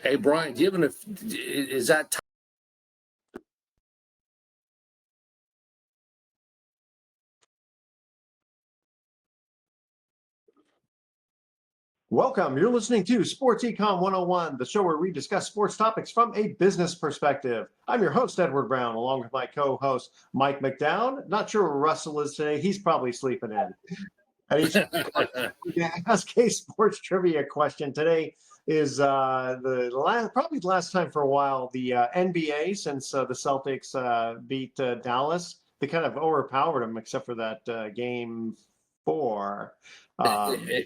Hey, Brian, do you have is that Welcome. You're listening to Sports Econ 101, the show where we discuss sports topics from a business perspective. I'm your host, Edward Brown, along with my co-host, Mike McDowd. Not sure where Russell is today. He's probably sleeping in. And he's ask a sports trivia question. Today is probably the last time for a while, the NBA, since the Celtics beat Dallas. They kind of overpowered them, except for that game 4. right?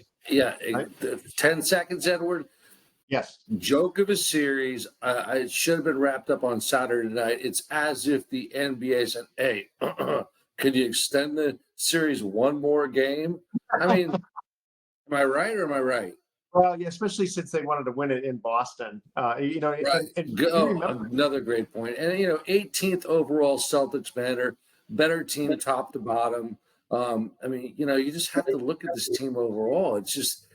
10 seconds, Edward? Yes. Joke of a series. It should have been wrapped up on Saturday night. It's as if the NBA said, hey, could you extend the series one more game? I mean, am I right or am I right? Well, yeah, especially since they wanted to win it in Boston. Right. Another great point. And, 18th overall Celtics better team top to bottom. You just have to look at this team overall. It's just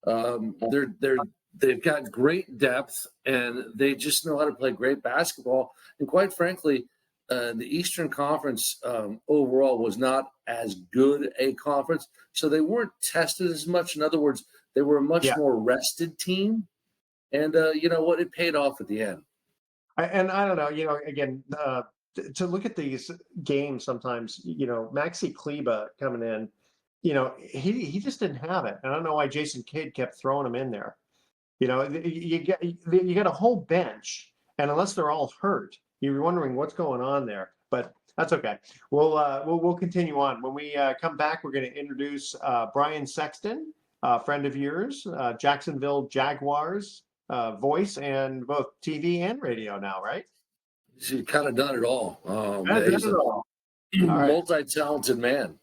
they've got great depth and they just know how to play great basketball. And quite frankly, the Eastern Conference overall was not as good a conference, so they weren't tested as much. In other words, they were a much more rested team, and you know what? It paid off at the end. I don't know. Again, to look at these games sometimes, Maxi Kleba coming in, he just didn't have it. I don't know why Jason Kidd kept throwing him in there. You got a whole bench, and unless they're all hurt, you're wondering what's going on there. But that's okay. We'll continue on. When we come back, we're going to introduce Brian Sexton, a friend of yours, Jacksonville Jaguars voice, and both TV and radio now, right? She's kind of done it all. He's a multi-talented man.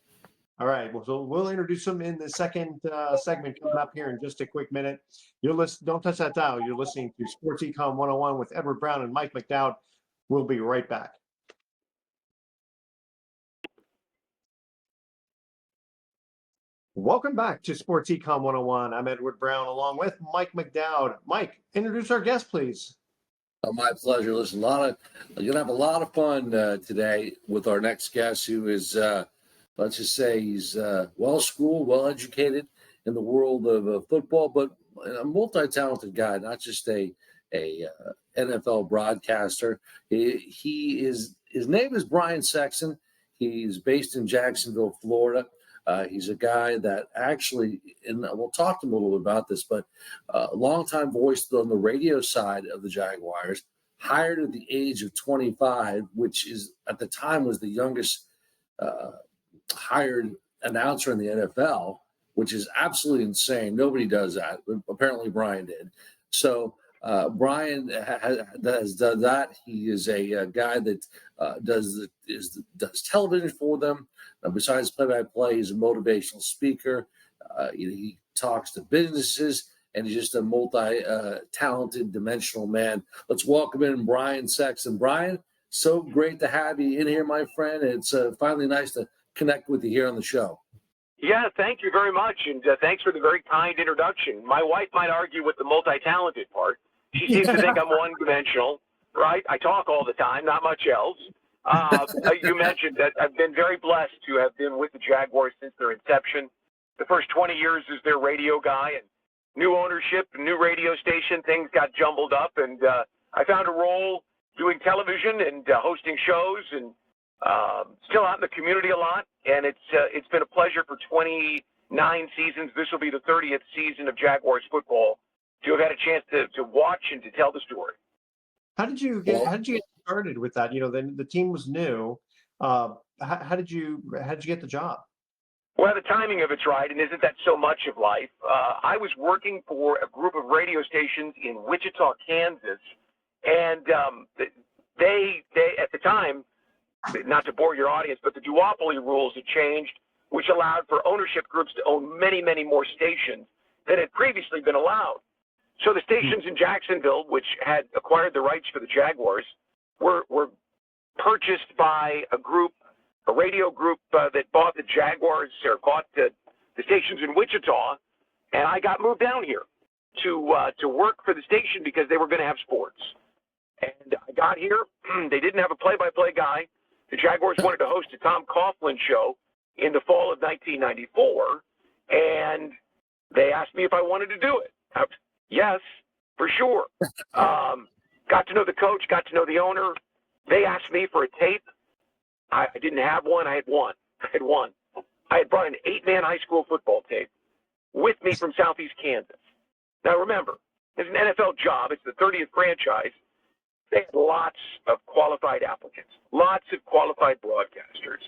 All right, well, so we'll introduce him in the second segment coming up here in just a quick minute. Don't touch that dial. You're listening to Sports Econ 101 with Edward Brown and Mike McDowd. We'll be right back. Welcome back to Sports Econ 101. I'm Edward Brown along with Mike McDowd. Mike, introduce our guest, ple's. My pleasure. Listen, you're gonna have a lot of fun today with our next guest, who is, let's just say, he's well-schooled, well-educated in the world of football, but a multi-talented guy, not just a NFL broadcaster. His name is Brian Sexton. He's based in Jacksonville, Florida. He's a guy that actually, and we'll talk to him a little bit about this, but a longtime voice on the radio side of the Jaguars, hired at the age of 25, which is at the time was the youngest hired announcer in the NFL, which is absolutely insane. Nobody does that. Apparently Brian did. So Brian has done that. He is a guy that does television for them. Besides play-by-play, he's a motivational speaker. He talks to businesses, and he's just a multi-talented, dimensional man. Let's welcome in Brian Sexton. Brian, so great to have you in here, my friend. It's finally nice to connect with you here on the show. Yeah, thank you very much, and thanks for the very kind introduction. My wife might argue with the multi-talented part. She seems to think I'm one-dimensional, right? I talk all the time, not much else. You mentioned that I've been very blessed to have been with the Jaguars since their inception. The first 20 years as their radio guy, and new ownership, new radio station, things got jumbled up, and I found a role doing television and hosting shows, and still out in the community a lot. And it's been a pleasure for 29 seasons. This will be the 30th season of Jaguars football to have had a chance to watch and to tell the story. How did you get started with that? The team was new. How did you get the job? Well, the timing of it's right, and isn't that so much of life? I was working for a group of radio stations in Wichita, Kansas, and they at the time, not to bore your audience, but the duopoly rules had changed, which allowed for ownership groups to own many, many more stations than had previously been allowed. So the stations in Jacksonville, which had acquired the rights for the Jaguars, were purchased by a radio group that bought the Jaguars or bought the stations in Wichita, and I got moved down here. to work for the station because they were going to have sports. And I got here. They didn't have a play-by-play guy. The Jaguars wanted to host a Tom Coughlin show in the fall of 1994, and they asked me if I wanted to do it. Yes, for sure. Got to know the coach, got to know the owner. They asked me for a tape. I didn't have one. I had one. I had brought an 8-man high school football tape with me from Southeast Kansas. Now remember, it's an NFL job. It's the 30th franchise. They had lots of qualified applicants, lots of qualified broadcasters.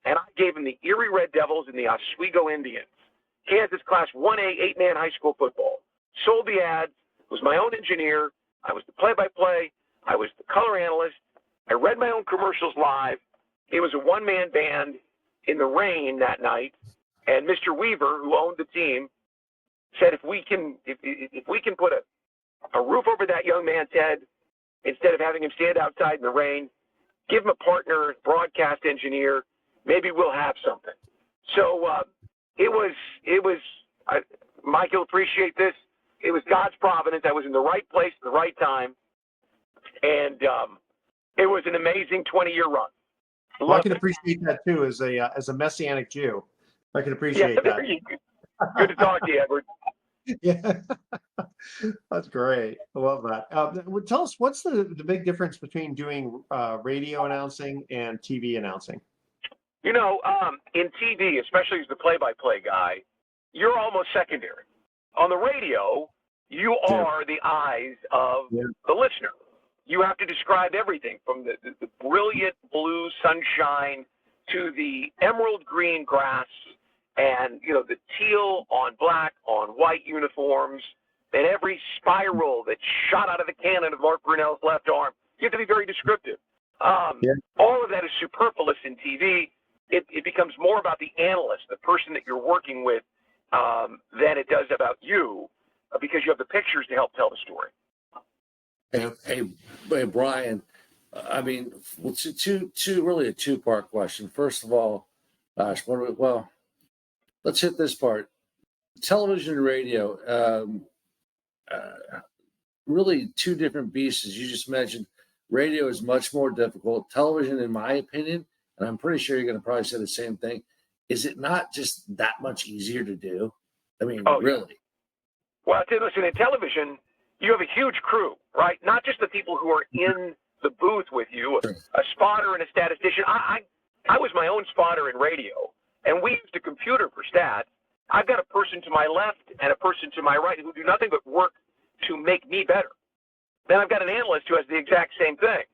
And I gave them the Erie Red Devils and the Oswego Indians. Kansas Class 1A 8-man high school football. Sold the ads, was my own engineer. I was the play-by-play. I was the color analyst. I read my own commercials live. It was a one-man band in the rain that night. And Mr. Weaver, who owned the team, said, if we can put a roof over that young man's head, instead of having him stand outside in the rain, give him a partner, broadcast engineer, maybe we'll have something. So it was Mike, you'll appreciate this. It was God's providence. I was in the right place at the right time. And it was an amazing 20-year run. Well, I can appreciate that too, as a Messianic Jew. I can appreciate that. Good to talk to you, Edward. Yeah, that's great. I love that. Tell us, what's the big difference between doing radio announcing and TV announcing? You know, in TV, especially as the play-by-play guy, you're almost secondary. On the radio, you are the eyes of the listener. You have to describe everything from the brilliant blue sunshine to the emerald green grass and, you know, the teal on black on white uniforms and every spiral that shot out of the cannon of Mark Brunell's left arm. You have to be very descriptive. All of that is superfluous in TV. It becomes more about the analyst, the person that you're working with, than it does about you, because you have the pictures to help tell the story. Hey, Brian, I mean, really a two-part question. First of all, let's hit this part. Television and radio, really two different beasts. As you just mentioned, radio is much more difficult. Television, in my opinion, and I'm pretty sure you're going to probably say the same thing, is it not just that much easier to do? I mean, really? Well, listen, in television, you have a huge crew, right? Not just the people who are in the booth with you, a spotter and a statistician. I was my own spotter in radio, and we used a computer for stats. I've got a person to my left and a person to my right who do nothing but work to make me better. Then I've got an analyst who has the exact same thing.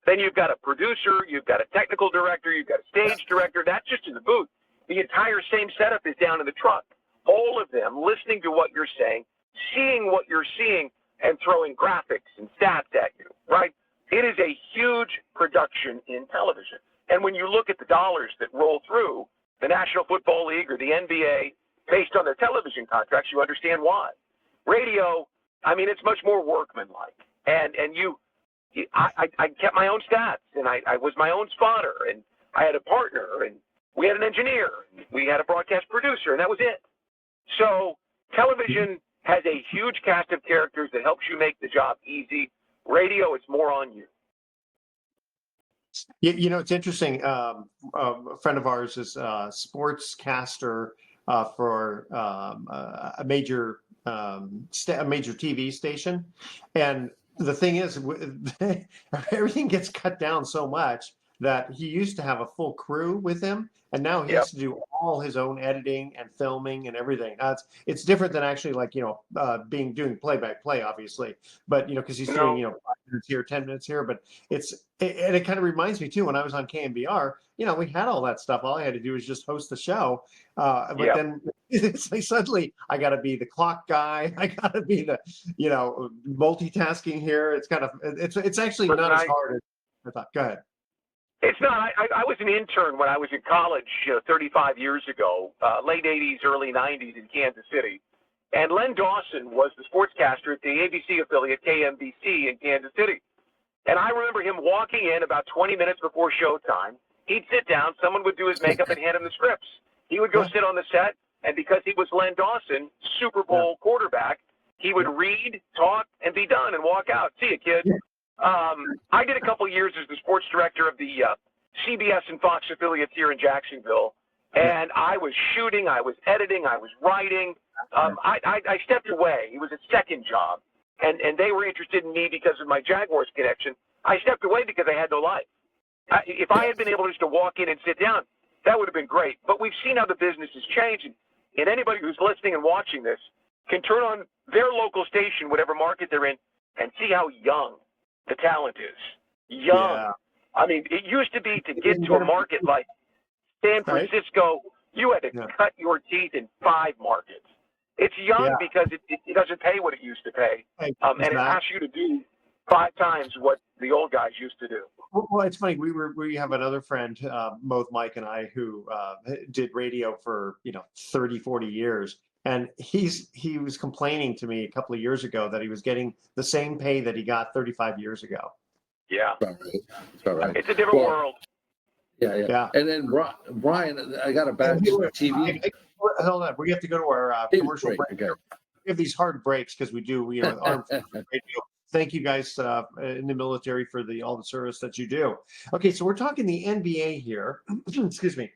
Then you've got a producer, you've got a technical director, you've got a stage director. That's just in the booth. The entire same setup is down in the truck. All of them listening to what you're saying, seeing what you're seeing, and throwing graphics and stats at you, right? It is a huge production in television. And when you look at the dollars that roll through the National Football League or the NBA based on their television contracts, you understand why. Radio, I mean, it's much more workmanlike. And I kept my own stats, and I was my own spotter, and I had a partner, and we had an engineer, and we had a broadcast producer, and that was it. So television has a huge cast of characters that helps you make the job easy. Radio, it's more on you. You know, it's interesting. A friend of ours is a sportscaster for a major TV station, and the thing is, everything gets cut down so much that he used to have a full crew with him, and now he has to do all his own editing and filming and everything. It's different than actually, like, doing play-by-play, obviously, but because he's doing 5 minutes here, 10 minutes here. But it kind of reminds me too, when I was on KMBR, we had all that stuff. All I had to do was just host the show. But then it's like suddenly I got to be the clock guy. I got to be the multitasking here. It's kind of it's actually not as hard as I thought. Go ahead. It's not. I was an intern when I was in college 35 years ago, late 80s, early 90s in Kansas City. And Len Dawson was the sportscaster at the ABC affiliate KMBC in Kansas City. And I remember him walking in about 20 minutes before showtime. He'd sit down. Someone would do his makeup and hand him the scripts. He would go sit on the set. And because he was Len Dawson, Super Bowl quarterback, he would read, talk, and be done and walk out. See you, kid. I did a couple of years as the sports director of the CBS and Fox affiliates here in Jacksonville, and I was shooting, I was editing, I was writing. I stepped away. It was a second job, and they were interested in me because of my Jaguars connection. I stepped away because I had no life. If I had been able just to walk in and sit down, that would have been great. But we've seen how the business is changing, and anybody who's listening and watching this can turn on their local station, whatever market they're in, and see how young the talent is. Young. Yeah. I mean, it used to be to get to a market like San Francisco, you had to cut your teeth in 5 markets. It's young because it doesn't pay what it used to pay, and it asks you to do 5 times what the old guys used to do. Well, it's funny. We have another friend, both Mike and I, who did radio for 30, 40 years, and he was complaining to me a couple of years ago that he was getting the same pay that he got 35 years ago. Yeah, that's all right. It's a different world. Yeah. And then Brian, I got a bad TV. Hold on, we have to go to our commercial break. Okay. We have these hard breaks because we do, armed radio. Thank you guys in the military for all the service that you do. Okay, so we're talking the NBA here. Excuse me.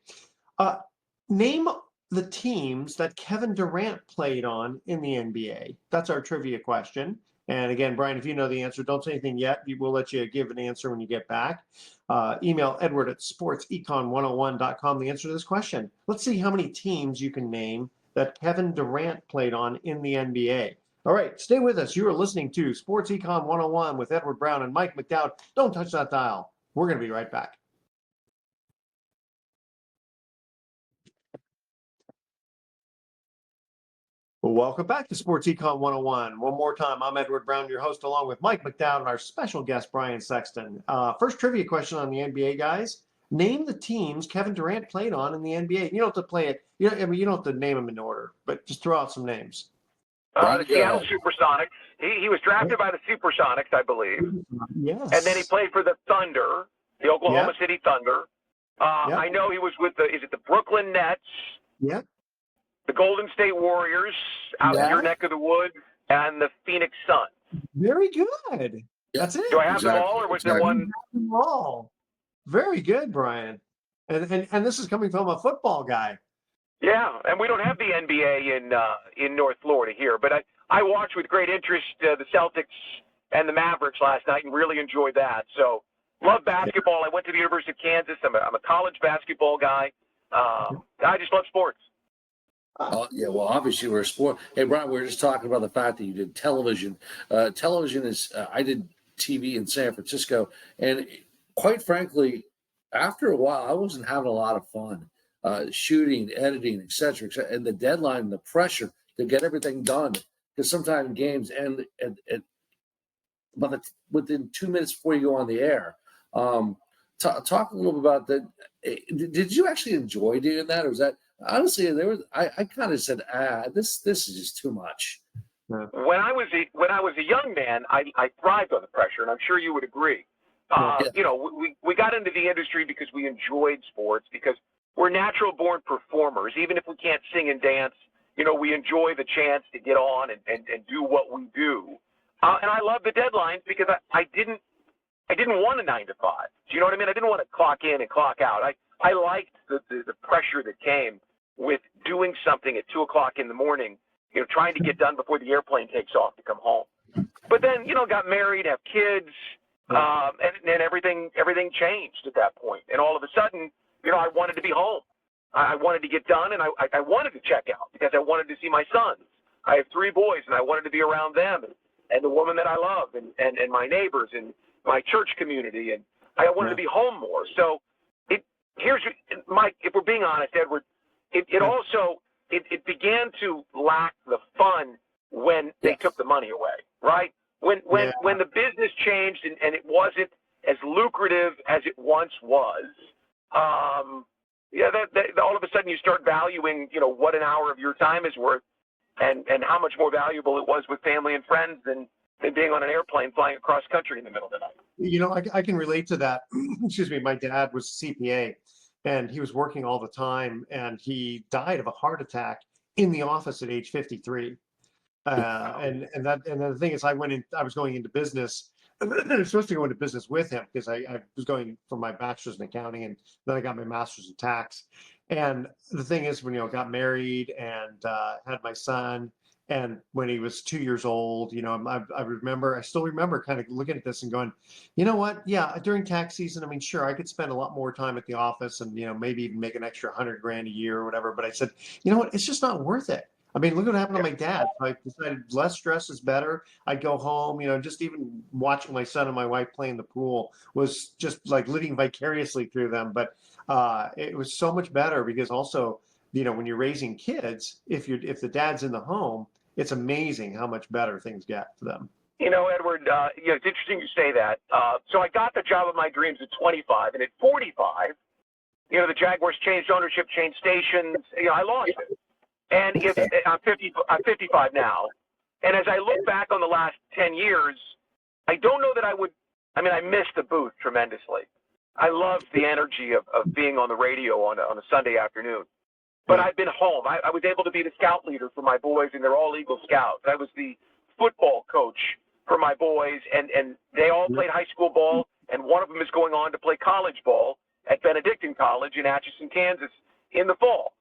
Name the teams that Kevin Durant played on in the NBA. That's our trivia question. And again, Brian, if you know the answer, don't say anything yet. We'll let you give an answer when you get back. Email Edward at sportsecon101.com the answer to this question. Let's see how many teams you can name that Kevin Durant played on in the NBA. All right, stay with us. You are listening to Sports Econ 101 with Edward Brown and Mike McDowd. Don't touch that dial. We're going to be right back. Welcome back to Sports Econ 101. One more time, I'm Edward Brown, your host, along with Mike McDowd and our special guest, Brian Sexton. First trivia question on the NBA, guys. Name the teams Kevin Durant played on in the NBA. You don't have to play it. You don't have to name them in order, but just throw out some names. The Seattle Supersonics. He was drafted by the Supersonics, I believe. Yes. And then he played for the Thunder, the Oklahoma City Thunder. I know he was with the Brooklyn Nets? Yeah. The Golden State Warriors out in your neck of the woods, and the Phoenix Suns. Very good. That's it. Do I have them all, or was there one? Them all. Very good, Brian. And this is coming from a football guy. Yeah, and we don't have the NBA in North Florida here, but I watched with great interest the Celtics and the Mavericks last night and really enjoyed that. So love basketball. I went to the University of Kansas. I'm a college basketball guy. I just love sports. Yeah, well, obviously we're a sport. Hey, Brian, we were just talking about the fact that you did television. Television is, I did TV in San Francisco, and quite frankly, after a while, I wasn't having a lot of fun shooting, editing, et cetera, and the deadline and the pressure to get everything done. Because sometimes games end within 2 minutes before you go on the air. Talk a little bit about that. Did you actually enjoy doing that, or was that? Honestly, I kind of said, this is just too much. When I was a young man, I thrived on the pressure, and I'm sure you would agree. We got into the industry because we enjoyed sports, because we're natural-born performers. Even if we can't sing and dance, we enjoy the chance to get on and do what we do. And I love the deadlines because I didn't want a 9 to 5. Do you know what I mean? I didn't want to clock in and clock out. I liked the pressure that came with doing something at 2 o'clock in the morning, trying to get done before the airplane takes off to come home. But then, got married, have kids, and everything changed at that point. And all of a sudden, I wanted to be home. I wanted to get done, and I wanted to check out because I wanted to see my sons. I have 3 boys, and I wanted to be around them and the woman that I love and my neighbors and my church community. And I wanted to be home more. So here's Mike, if we're being honest, Edward, it also began to lack the fun when they took the money away, right? When the business changed and it wasn't as lucrative as it once was, that all of a sudden you start valuing, what an hour of your time is worth and how much more valuable it was with family and friends than being on an airplane flying across country in the middle of the night. I can relate to that. Excuse me. My dad was CPA, and he was working all the time, and he died of a heart attack in the office at age 53. And then the thing is, I was going into business. I was supposed to go into business with him because I was going for my bachelor's in accounting, and then I got my master's in tax. And the thing is, when got married and had my son, and when he was 2 years old, I still remember kind of looking at this and going, you know what? Yeah, during tax season, I mean, sure, I could spend a lot more time at the office and maybe even make an extra 100 grand a year or whatever. But I said, you know what? It's just not worth it. I mean, look what happened to my dad. I decided less stress is better. I'd go home, just even watching my son and my wife play in the pool was just like living vicariously through them. But it was so much better because also, when you're raising kids, if the dad's in the home, it's amazing how much better things get for them. Edward, it's interesting you say that. So I got the job of my dreams at 25, and at 45, the Jaguars changed ownership, changed stations. I lost it. And if I'm 55 now, and as I look back on the last 10 years, I don't know that I miss the booth tremendously. I loved the energy of being on the radio on a Sunday afternoon. But I've been home. I was able to be the scout leader for my boys, and they're all Eagle Scouts. I was the football coach for my boys, and they all played high school ball, and one of them is going on to play college ball at Benedictine College in Atchison, Kansas in the fall.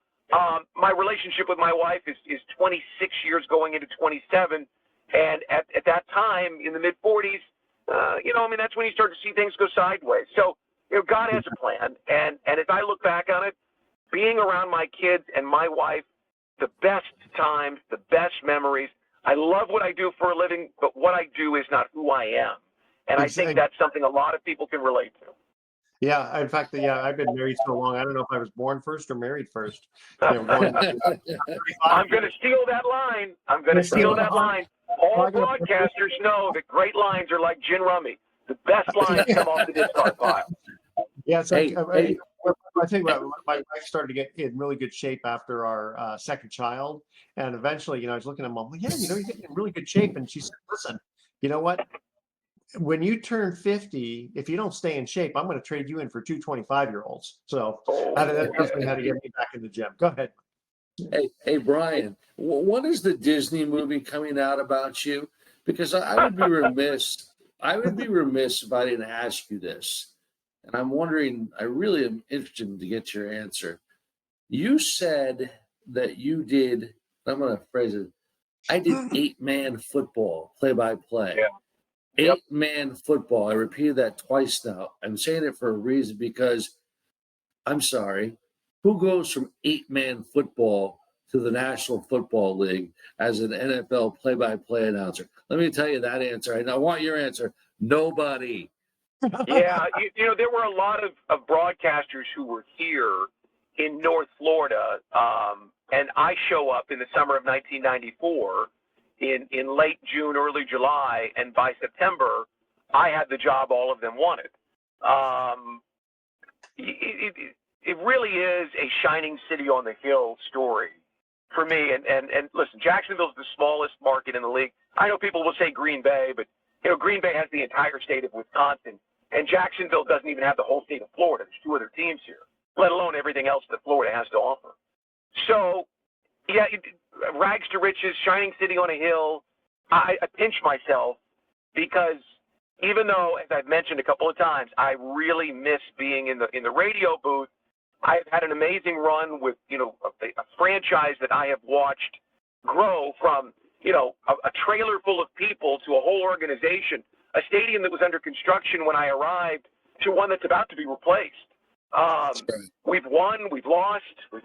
My relationship with my wife is 26 years going into 27. And at that time in the mid 40s, that's when you start to see things go sideways. So, God has a plan. And as I look back on it, being around my kids and my wife, the best times, the best memories. I love what I do for a living, but what I do is not who I am. And I think that's something a lot of people can relate to. Yeah, in fact, I've been married so long. I don't know if I was born first or married first. I'm going to steal that line. All broadcasters know that great lines are like gin rummy. The best lines come off the discard pile. Yeah, it's like I think my wife started to get in really good shape after our second child, and eventually, I was looking at Mom, you're getting in really good shape, and she said, "Listen, you know what? When you turn 50, if you don't stay in shape, I'm going to trade you in for two 25-year-olds." So that definitely had to get me back in the gym. Go ahead. Hey, Brian, what is the Disney movie coming out about you? Because I would be remiss. I would be remiss if I didn't ask you this. And I'm wondering, I really am interested to get your answer. You said that you did, I'm going to phrase it, I did 8-man football, play-by-play. Yeah. 8-man football. I repeated that twice now. I'm saying it for a reason because, I'm sorry, who goes from 8-man football to the National Football League as an NFL play-by-play announcer? Let me tell you that answer. I want your answer. Nobody. Yeah, there were a lot of broadcasters who were here in North Florida, and I show up in the summer of 1994 in late June, early July, and by September, I had the job all of them wanted. It really is a shining city on the hill story for me. And listen, Jacksonville's the smallest market in the league. I know people will say Green Bay, but Green Bay has the entire state of Wisconsin, and Jacksonville doesn't even have the whole state of Florida. There's 2 other teams here, let alone everything else that Florida has to offer. So, yeah, rags to riches, shining city on a hill. I pinch myself because even though, as I've mentioned a couple of times, I really miss being in the radio booth, I've had an amazing run with, a franchise that I have watched grow from, a trailer full of people to a whole organization, a stadium that was under construction when I arrived to one that's about to be replaced. We've won, we've lost. We're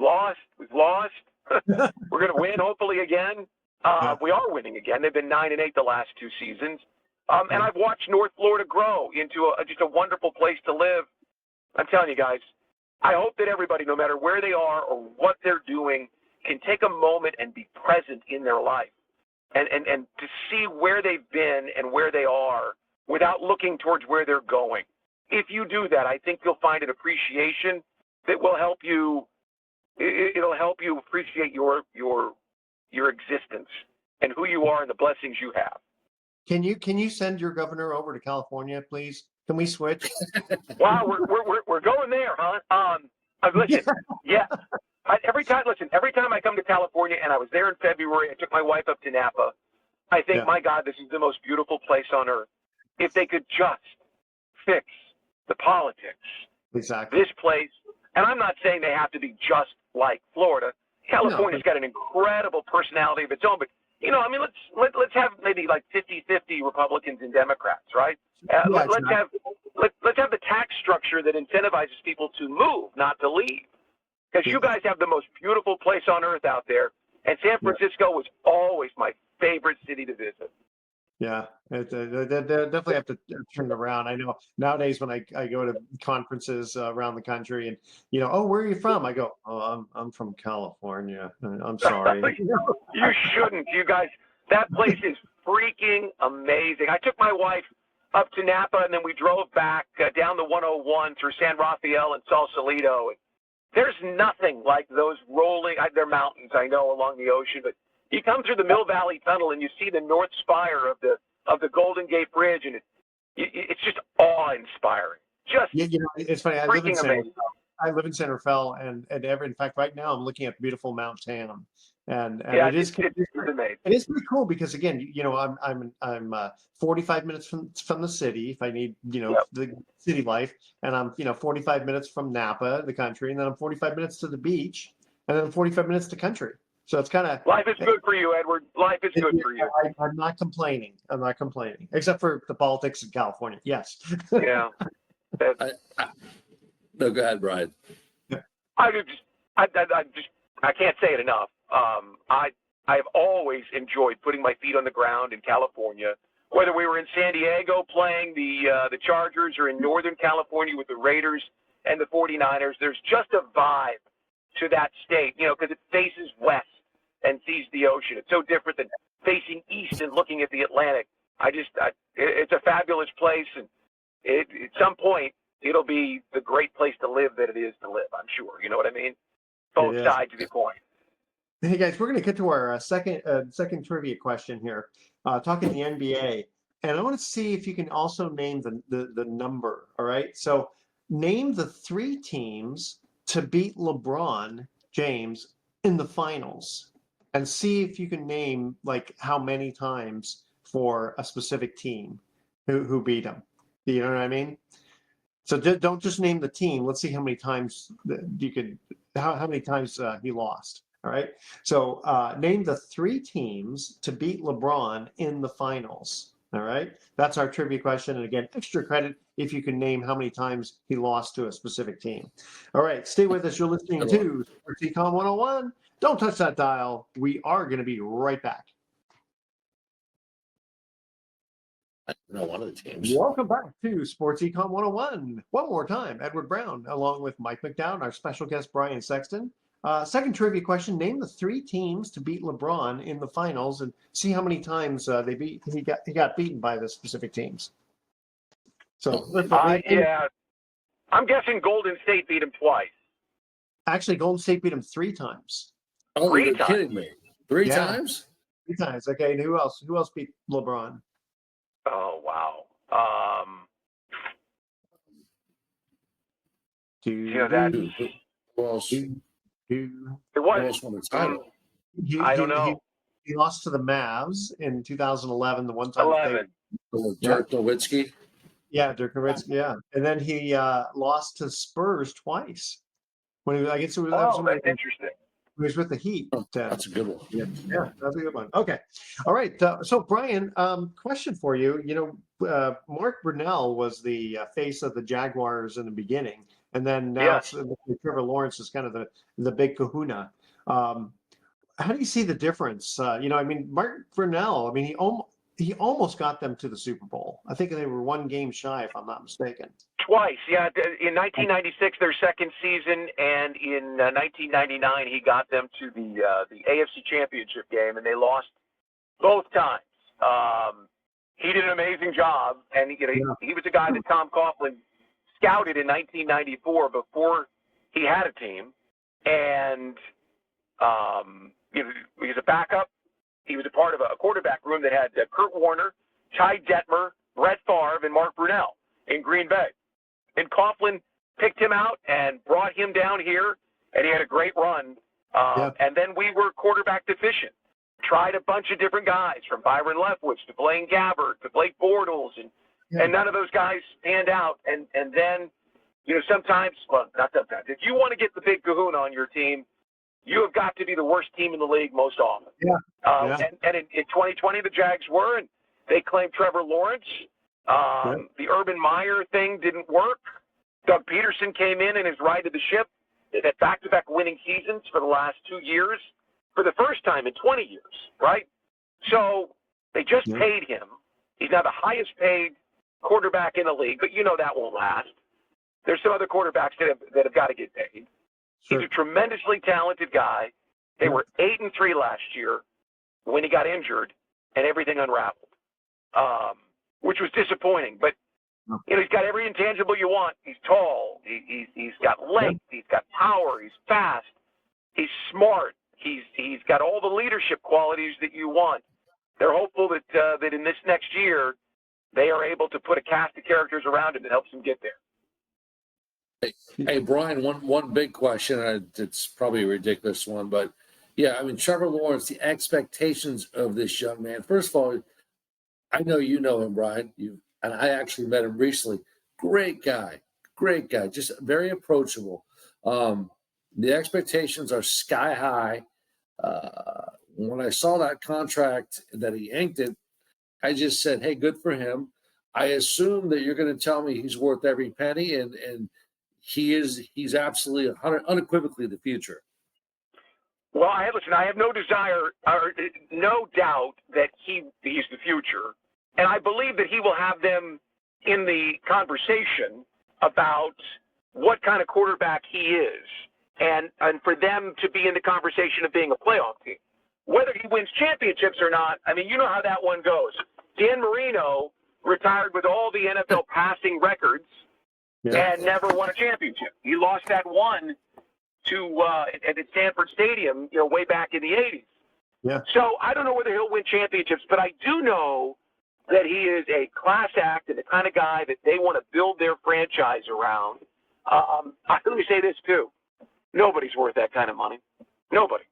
going to win, hopefully, again. We are winning again. They've been 9-8 the last 2 seasons. And I've watched North Florida grow into just a wonderful place to live. I'm telling you guys, I hope that everybody, no matter where they are or what they're doing, can take a moment and be present in their life and to see where they've been and where they are without looking towards where they're going. If you do that, I think you'll find an appreciation that will help you. It'll help you appreciate your existence and who you are and the blessings you have. Can you send your governor over to California, please? Can we switch? Wow, we're going there, huh? Listen, yeah. Every time I come to California, and I was there in February, I took my wife up to Napa. I think, my God, this is the most beautiful place on earth. If they could just fix the politics, Exactly. this place, and I'm not saying they have to be just like Florida. California's got an incredible personality of its own, but I mean, let's have maybe like 50-50 Republicans and Democrats, right? Let's have the tax structure that incentivizes people to move, not to leave. Because you guys have the most beautiful place on earth out there, and San Francisco was always my favorite city to visit. Yeah, they definitely have to turn it around. I know nowadays when I go to conferences around the country and, oh, where are you from? I go, oh, I'm from California. I'm sorry. You shouldn't. You guys, that place is freaking amazing. I took my wife up to Napa, and then we drove back down the 101 through San Rafael and Sausalito. There's nothing like those rolling, they're mountains, I know, along the ocean, but you come through the Mill Valley Tunnel and you see the north spire of the Golden Gate Bridge, and it's just awe-inspiring. Just it's funny. amazing. I live in Santa Fe, and in fact, right now I'm looking at beautiful Mount Tam, and it's amazing. It is pretty cool because again, I'm 45 minutes from the city if I need the city life, and I'm 45 minutes from Napa, the country, and then I'm 45 minutes to the beach, and then 45 minutes to country. So it's kind of life is good for you, Edward. Life is good for you. I'm not complaining. Except for the politics in California. Yes. Yeah. No, go ahead, Brian. I can't say it enough. I have always enjoyed putting my feet on the ground in California, whether we were in San Diego playing the Chargers or in Northern California with the Raiders and the 49ers. There's just a vibe to that state, because it faces west and sees the ocean. It's so different than facing east and looking at the Atlantic. It's a fabulous place, and at some point it'll be the great place to live that it is to live. I'm sure. You know what I mean? Both sides of the coin. Hey guys, we're going to get to our second trivia question here, talking the NBA, and I want to see if you can also name the number. All right, so name the 3 teams to beat LeBron James in the finals, and see if you can name like how many times for a specific team who beat him. You know what I mean? So don't just name the team. Let's see how many times you could, how many times he lost. All right. So name the 3 teams to beat LeBron in the finals. All right. That's our trivia question. And again, extra credit if you can name how many times he lost to a specific team. All right. Stay with us. You're listening to Econ 101. Don't touch that dial. We are going to be right back. No, one of the teams. Welcome back to Sports Econ 101. One more time, Edward Brown, along with Mike McDowell, our special guest, Brian Sexton. Second trivia question, name the 3 teams to beat LeBron in the finals and see how many times he got beaten by the specific teams. So, I'm guessing Golden State beat him twice. Actually, Golden State beat him 3 times. Oh, you're kidding me. 3 times? 3 times. Okay, and who else beat LeBron? Oh, wow. Who else? Won the title? I don't know. He lost to the Mavs in 2011. The one time. Dirk Nowitzki. Yeah, Dirk Nowitzki. Yeah, and then he lost to Spurs twice. When he, I guess it was. That's interesting. He was with the Heat. That's a good one. Yeah, that's a good one. Okay, all right. So Brian, question for you. Mark Brunell was the face of the Jaguars in the beginning, and then now Trevor Lawrence is kind of the big kahuna. How do you see the difference? Mark Brunell. He almost got them to the Super Bowl. I think they were 1 game shy, if I'm not mistaken. Twice, yeah. In 1996, their second season, and in 1999, he got them to the AFC Championship game, and they lost both times. He did an amazing job, and he was a guy that Tom Coughlin scouted in 1994 before he had a team, and he was a backup. He was a part of a quarterback room that had Kurt Warner, Ty Detmer, Brett Favre, and Mark Brunell in Green Bay. And Coughlin picked him out and brought him down here, and he had a great run. And then we were quarterback deficient. tried a bunch of different guys, from Byron Leftwich to Blaine Gabbert to Blake Bortles, and none of those guys panned out. And then, sometimes, well, not sometimes, if you want to get the big kahuna on your team, you have got to be the worst team in the league most often. And in 2020, the Jags were, and they claimed Trevor Lawrence. The Urban Meyer thing didn't work. Doug Peterson came in and is right to the ship. They've had back-to-back winning seasons for the last 2 years, for the first time in 20 years, right? So they just paid him. He's now the highest paid quarterback in the league, but that won't last. There's some other quarterbacks that have got to get paid. He's a tremendously talented guy. They were 8-3 last year when he got injured, and everything unraveled, which was disappointing. But he's got every intangible you want. He's tall. He's got length. He's got power. He's fast. He's smart. He's got all the leadership qualities that you want. They're hopeful that in this next year they are able to put a cast of characters around him that helps him get there. Hey, Brian, one big question, and it's probably a ridiculous one, but Trevor Lawrence, the expectations of this young man. First of all, I know you know him, Brian. And I actually met him recently. Great guy, just very approachable. The expectations are sky high. When I saw that contract that he inked it, I just said, hey, good for him. I assume that you're going to tell me he's worth every penny, and he's absolutely unequivocally the future. Well, I have no desire or no doubt that he's the future. And I believe that he will have them in the conversation about what kind of quarterback he is, and for them to be in the conversation of being a playoff team. Whether he wins championships or not, you know how that one goes. Dan Marino retired with all the NFL passing records and never won a championship. He lost that one to at Stanford Stadium, way back in the 80s. Yeah. So I don't know whether he'll win championships, but I do know that he is a class act and the kind of guy that they want to build their franchise around. Let me say this, too. Nobody's worth that kind of money. Nobody.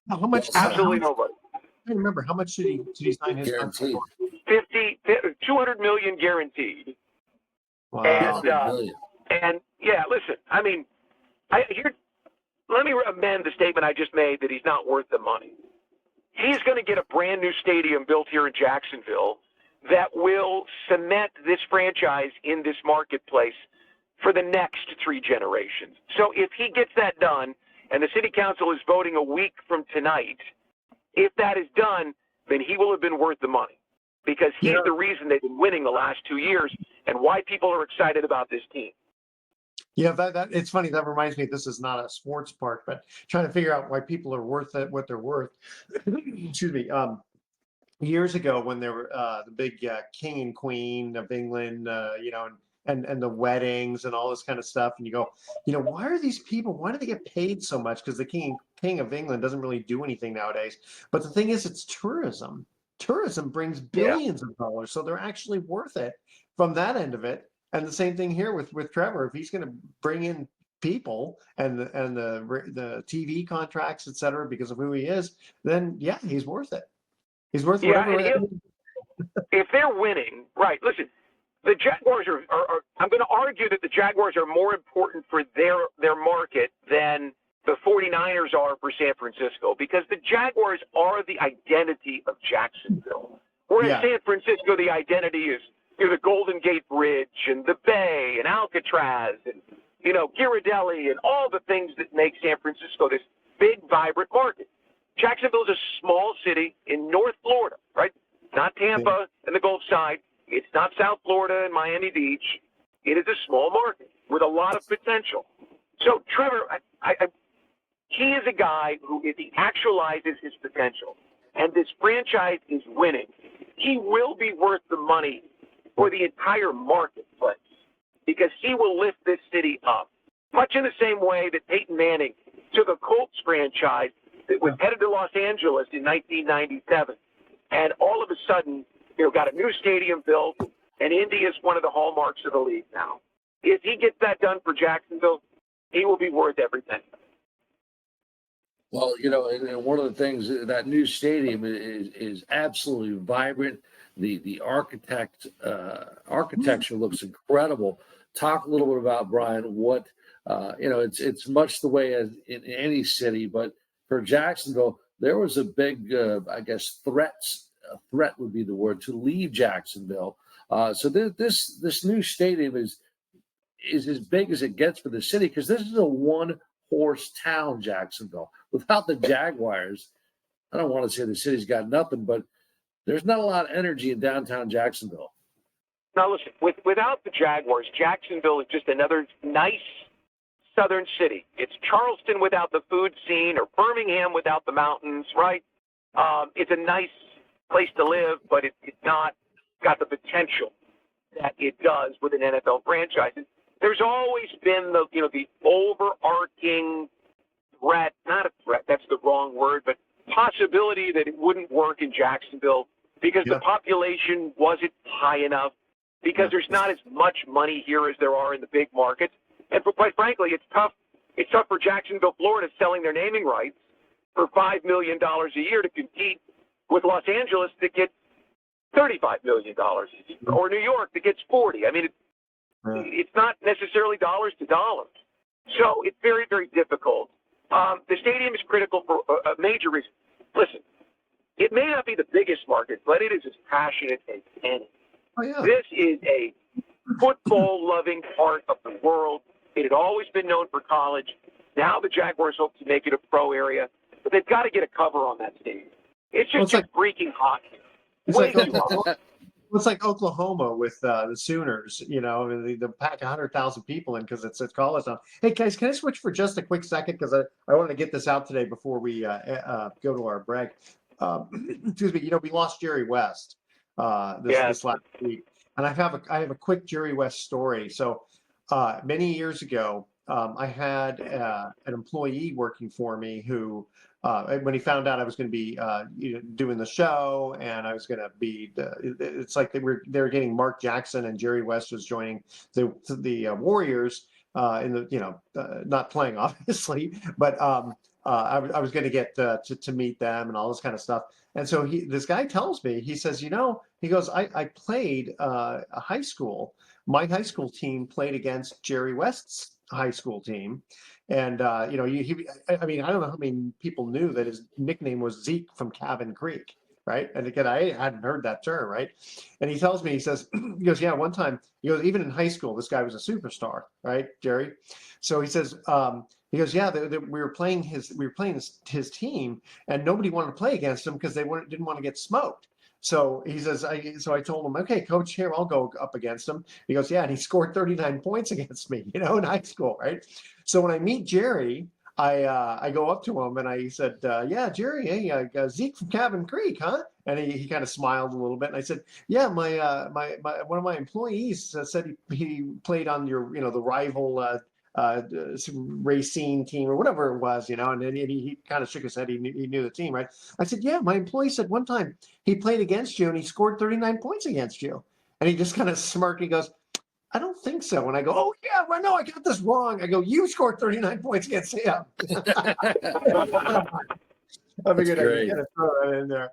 How much? Absolutely nobody. I don't remember. How much did he sign his guaranteed? $200 million guaranteed. Wow. And listen, let me amend the statement I just made that he's not worth the money. He's going to get a brand new stadium built here in Jacksonville that will cement this franchise in this marketplace for the next 3 generations. So if he gets that done, and the city council is voting a week from tonight, if that is done, then he will have been worth the money, because he's the reason they've been winning the last 2 years and why people are excited about this team. Yeah, that it's funny. That reminds me, this is not a sports park, but trying to figure out why people are worth it, what they're worth. Excuse me. Years ago, when there were the big king and queen of England, and the weddings and all this kind of stuff, and you go, why are these people? Why do they get paid so much? Because the king of England doesn't really do anything nowadays. But the thing is, it's tourism. Tourism brings billions of dollars, so they're actually worth it from that end of it. And the same thing here with Trevor. If he's going to bring in people and the TV contracts, et cetera, because of who he is, then he's worth it. He's worth whatever. If they're winning, right? Listen, the Jaguars are I'm going to argue that the Jaguars are more important for their market than the 49ers are for San Francisco, because the Jaguars are the identity of Jacksonville. Whereas San Francisco, the identity is the Golden Gate Bridge and the Bay and Alcatraz and, Ghirardelli and all the things that make San Francisco this big, vibrant market. Jacksonville is a small city in North Florida, right? Not Tampa and the Gulf side. It's not South Florida and Miami Beach. It is a small market with a lot of potential. So Trevor, he is a guy who, if he actualizes his potential and this franchise is winning, he will be worth the money for the entire marketplace, because he will lift this city up, much in the same way that Peyton Manning took a Colts franchise that was headed to Los Angeles in 1997, and all of a sudden, got a new stadium built, and Indy is one of the hallmarks of the league now. If he gets that done for Jacksonville, he will be worth everything. Well, and one of the things that new stadium is absolutely vibrant. The architecture looks incredible. Talk a little bit about, Brian, what it's much the way as in any city, but for Jacksonville, there was a big, I guess, threat would be the word, to leave Jacksonville. So this new stadium is as big as it gets for the city, because this is a one-horse town, Jacksonville. Without the Jaguars, I don't want to say the city's got nothing, but there's not a lot of energy in downtown Jacksonville. Now, listen, without the Jaguars, Jacksonville is just another nice southern city. It's Charleston without the food scene, or Birmingham without the mountains, right? It's a nice place to live, but it's not got the potential that it does with an NFL franchise. There's always been the overarching threat, not a threat, that's the wrong word, but possibility that it wouldn't work in Jacksonville because the population wasn't high enough, because there's not as much money here as there are in the big markets. And quite frankly, it's tough. It's tough for Jacksonville, Florida, selling their naming rights for $5 million a year to compete with Los Angeles that gets $35 million, or New York that gets 40. I mean, it's not necessarily dollars to dollars. So it's very, very difficult. The stadium is critical for a major reason. Listen, it may not be the biggest market, but it is as passionate as any. Oh, yeah. This is a football-loving part of the world. It had always been known for college. Now the Jaguars hope to make it a pro area, but they've got to get a cover on that stadium. It's just freaking hot here. It's like Oklahoma with the Sooners, they pack 100,000 people in because it's college now. Hey, guys, can I switch for just a quick second? Because I want to get this out today before we go to our break. Excuse me. We lost Jerry West this last week. And I have a quick Jerry West story. So many years ago, I had an employee working for me who, when he found out I was going to be doing the show, and I was going to be, it's like they were getting Mark Jackson, and Jerry West was joining the Warriors in the not playing obviously, but I was going to get to meet them and all this kind of stuff. And so this guy tells me, he says, he goes, I played a high school. My high school team played against Jerry West's high school team. And, I don't know how many people knew that his nickname was Zeke from Cabin Creek, right? And again, I hadn't heard that term, right? And he tells me, he goes, yeah, one time, even in high school, this guy was a superstar, right, Jerry? So he says, he goes, yeah, we were playing his his team, and nobody wanted to play against him because they didn't want to get smoked. So he says, I told him, okay, coach, here, I'll go up against him. He goes, yeah, and he scored 39 points against me, in high school, right? So when I meet Jerry, I go up to him and I said, yeah, Jerry, hey, Zeke from Cabin Creek, huh? And he kind of smiled a little bit. And I said, yeah, my one of my employees said he played on your, the rival Racine team or whatever it was, and then he kind of shook his head. He knew the team, right? I said, yeah, my employee said one time he played against you and he scored 39 points against you. And he just kind of smirked. He goes, I don't think so. And I go, oh, yeah, well, no, I got this wrong. I go, you scored 39 points against him. I figured I'd kind of throw that in there.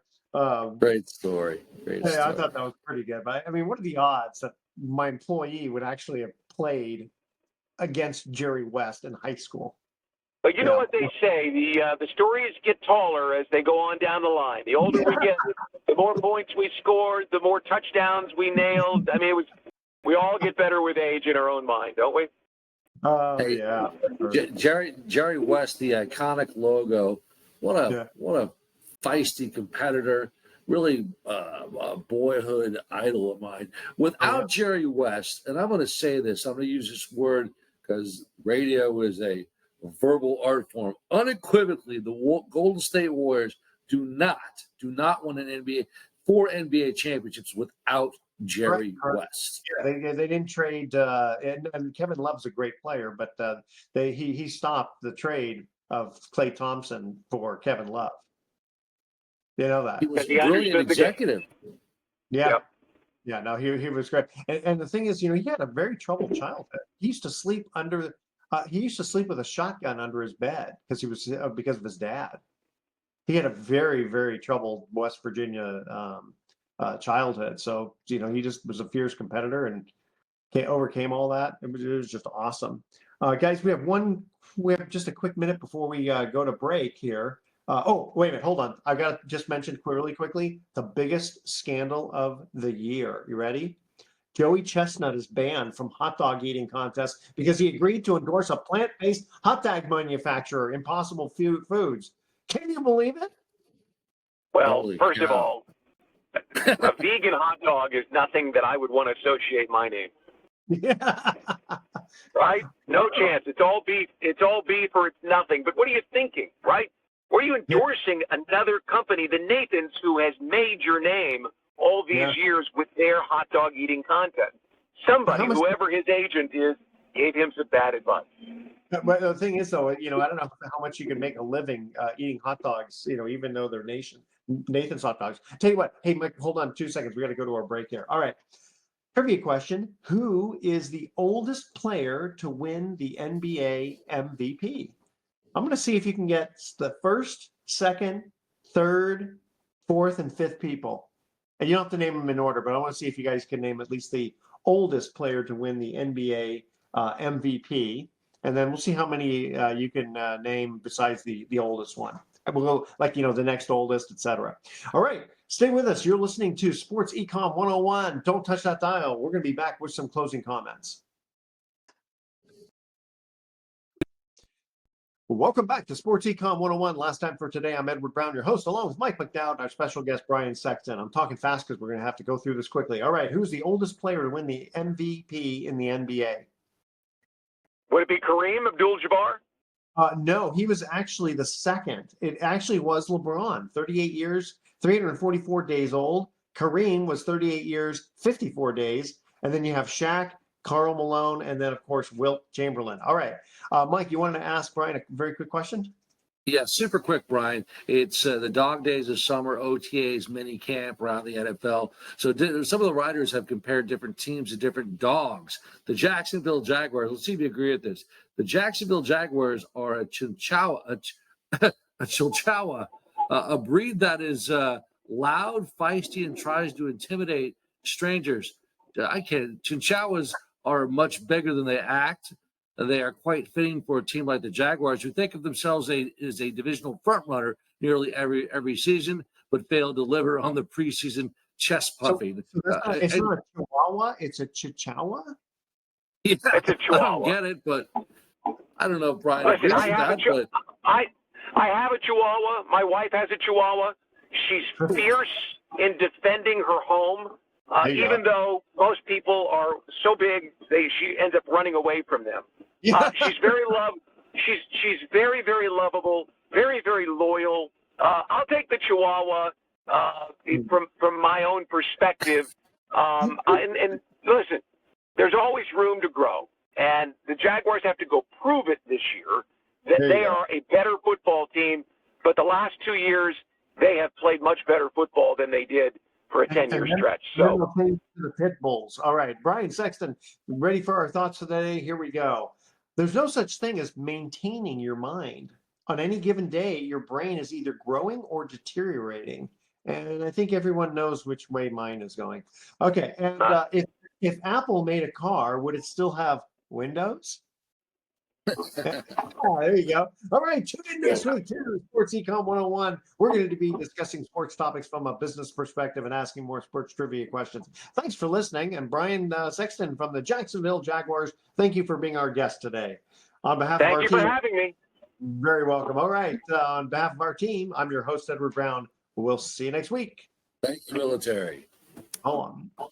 Great story. I thought that was pretty good. But I mean, what are the odds that my employee would actually have played against Jerry West in high school? But you know what they say, the stories get taller as they go on down the line. The older we get, the more points we scored, the more touchdowns we nailed. I mean, we all get better with age in our own mind, don't we? Hey, yeah. Jerry West, the iconic logo. What a feisty competitor. Really a boyhood idol of mine. Without Jerry West, and I'm going to say this, I'm going to use this word because radio is a verbal art form. Unequivocally, the Golden State Warriors do not win an four NBA championships without Jerry West. Yeah, they didn't trade, and Kevin Love's a great player, but he stopped the trade of Klay Thompson for Kevin Love. You know that. He was a brilliant executive. Yeah. Yeah, no, he was great. And the thing is, he had a very troubled childhood. He used to sleep under He used to sleep with a shotgun under his bed because of his dad. He had a very, very troubled West Virginia childhood. So, he just was a fierce competitor and overcame all that. It was just awesome. Guys, we have just a quick minute before we go to break here. Oh, wait a minute, hold on. I've got to just mention really quickly the biggest scandal of the year. You ready? Joey Chestnut is banned from hot dog eating contests because he agreed to endorse a plant-based hot dog manufacturer, Impossible Foods. Can you believe it? Well, Holy first of cow. all, a vegan hot dog is nothing that I would want to associate my name. Yeah. Right? No chance. It's all beef. It's all beef or it's nothing. But what are you thinking, right? What are you endorsing another company, the Nathans, who has made your name all these years with their hot dog eating contest? Somebody, whoever his agent is, gave him some bad advice. But the thing is, though, I don't know how much you can make a living eating hot dogs, even though they're Nathan's hot dogs. Tell you what, hey, Mike, hold on 2 seconds. We got to go to our break here. All right. Trivia question. Who is the oldest player to win the NBA MVP? I'm going to see if you can get the first, second, third, fourth, and fifth people. And you don't have to name them in order, but I want to see if you guys can name at least the oldest player to win the NBA MVP. And then we'll see how many you can name besides the oldest one. And we'll go the next oldest, etc. All right, stay with us. You're listening to Sports Econ 101. Don't touch that dial. We're going to be back with some closing comments. Welcome back to Sports Econ 101. Last time for today, I'm Edward Brown, your host, along with Mike McDowd and our special guest, Brian Sexton. I'm talking fast because we're going to have to go through this quickly. All right, who's the oldest player to win the MVP in the NBA? Would it be Kareem Abdul-Jabbar? No, he was actually the second. It actually was LeBron, 38 years, 344 days old. Kareem was 38 years, 54 days. And then you have Shaq, Karl Malone, and then, of course, Wilt Chamberlain. All right. Mike, you wanted to ask Brian a very quick question? Yeah, super quick, Brian. It's the dog days of summer, OTAs, mini camp around the NFL. So some of the writers have compared different teams to different dogs. The Jacksonville Jaguars, let's see if you agree with this. The Jacksonville Jaguars are a Chihuahua, a breed that is loud, feisty, and tries to intimidate strangers. Chihuahuas are much bigger than they act. They are quite fitting for a team like the Jaguars, who think of themselves as a divisional frontrunner nearly every season, but fail to deliver on the preseason chest puffing. So it's not a Chihuahua, it's a Chihuahua? Yeah, It's a Chihuahua. I don't get it, but I don't know if Brian Listen, agrees with that. But I have a Chihuahua. My wife has a Chihuahua. She's fierce in defending her home. Even though most people are so big, she ends up running away from them. She's very She's very, very lovable, very, very loyal. I'll take the Chihuahua from my own perspective. And listen, there's always room to grow, and the Jaguars have to go prove it this year that they are a better football team. But the last 2 years, they have played much better football than they did for a 10-year stretch. So the Pit Bulls. All right, Brian Sexton, ready for our thoughts today? Here we go. There's no such thing as maintaining your mind. On any given day, your brain is either growing or deteriorating. And I think everyone knows which way mine is going. Okay, and if Apple made a car, would it still have windows? There you go. All right, tune in next week to Sports Econ 101. We're going to be discussing sports topics from a business perspective and asking more sports trivia questions. Thanks for listening. And Brian Sexton from the Jacksonville Jaguars, thank you for being our guest today. On behalf of our team, thank you for having me. Very welcome. All right, on behalf of our team, I'm your host, Edward Brown. We'll see you next week. thank you, military. Hold on.